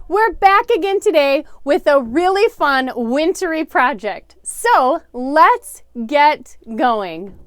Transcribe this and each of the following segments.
We're back again today with a really fun wintry project. So let's get going.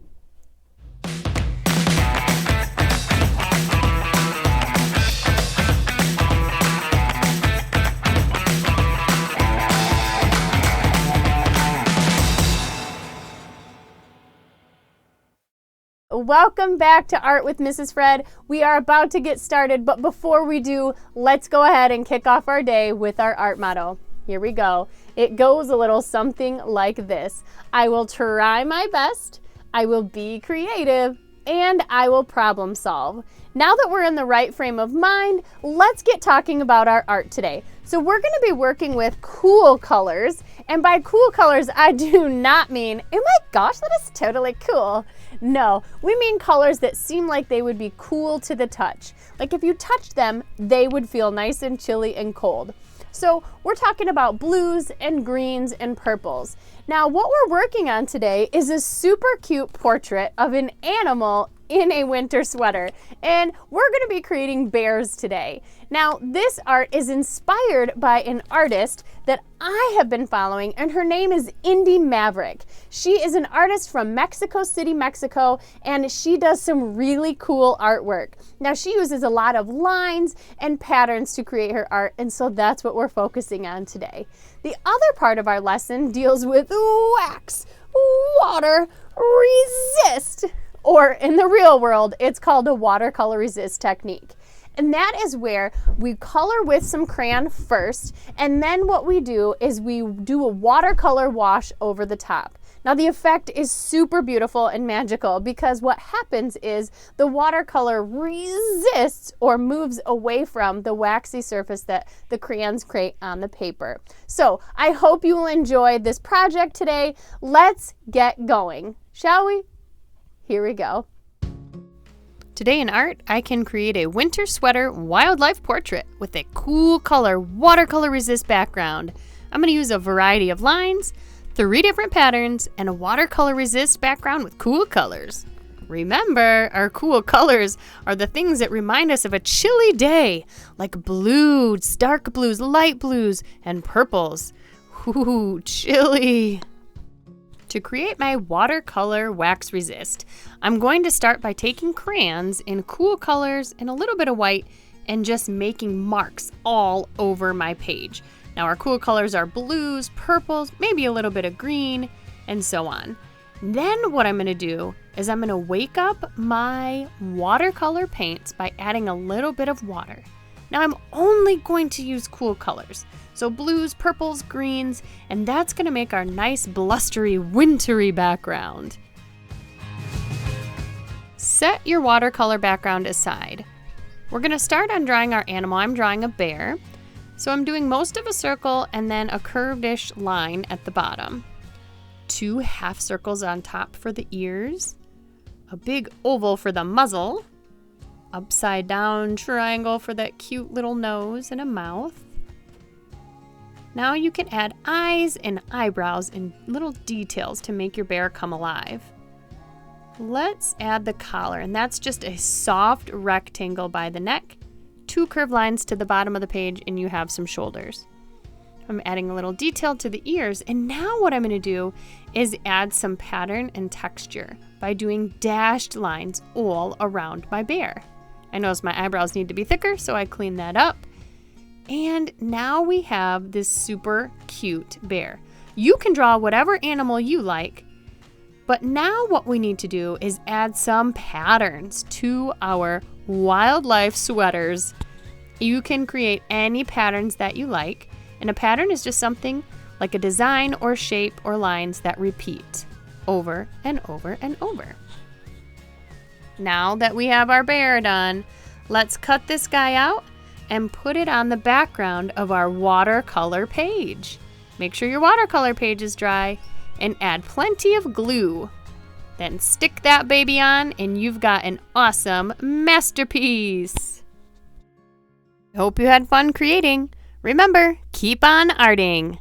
Welcome back to Art with Mrs. Fred. We are about to get started, but before we do, let's go ahead and kick off our day with our art motto. Here we go. It goes a little something like this. I will try my best, I will be creative, and I will problem solve. Now that we're in the right frame of mind, let's get talking about our art today. So we're going to be working with cool colors, and by cool colors, I do not mean, oh my gosh, that is totally cool. No, we mean colors that seem like they would be cool to the touch. Like if you touched them, they would feel nice and chilly and cold. So we're talking about blues and greens and purples. Now what we're working on today is a super cute portrait of an animal in a winter sweater, and we're going to be creating bears today. Now this art is inspired by an artist that I have been following, and her name is Indie Maverick. She is an artist from Mexico City, Mexico, and she does some really cool artwork. Now she uses a lot of lines and patterns to create her art, and so that's what we're focusing on today. The other part of our lesson deals with wax, water, resist. Or in the real world, it's called a watercolor resist technique. And that is where we color with some crayon first, and then what we do is we do a watercolor wash over the top. Now the effect is super beautiful and magical because what happens is the watercolor resists or moves away from the waxy surface that the crayons create on the paper. So I hope you will enjoy this project today. Let's get going, shall we? Here we go. Today in art, I can create a winter sweater wildlife portrait with a cool color watercolor resist background. I'm going to use a variety of lines, 3 different patterns, and a watercolor resist background with cool colors. Remember, our cool colors are the things that remind us of a chilly day, like blues, dark blues, light blues, and purples. Ooh, chilly. To create my watercolor wax resist, I'm going to start by taking crayons in cool colors and a little bit of white and just making marks all over my page. Now our cool colors are blues, purples, maybe a little bit of green, and so on. Then what I'm going to do is I'm going to wake up my watercolor paints by adding a little bit of water. Now I'm only going to use cool colors. So blues, purples, greens, and that's going to make our nice blustery, wintry background. Set your watercolor background aside. We're going to start on drawing our animal. I'm drawing a bear. So I'm doing most of a circle and then a curved-ish line at the bottom. 2 half circles on top for the ears. A big oval for the muzzle. Upside down triangle for that cute little nose and a mouth. Now you can add eyes and eyebrows and little details to make your bear come alive. Let's add the collar, and that's just a soft rectangle by the neck, 2 curved lines to the bottom of the page, and you have some shoulders. I'm adding a little detail to the ears, and now what I'm going to do is add some pattern and texture by doing dashed lines all around my bear. I notice my eyebrows need to be thicker, so I clean that up. And now we have this super cute bear. You can draw whatever animal you like, but now what we need to do is add some patterns to our wildlife sweaters. You can create any patterns that you like, and a pattern is just something like a design or shape or lines that repeat over and over and over. Now that we have our bear done, let's cut this guy out and put it on the background of our watercolor page. Make sure your watercolor page is dry and add plenty of glue. Then stick that baby on and you've got an awesome masterpiece. I hope you had fun creating. Remember, keep on arting.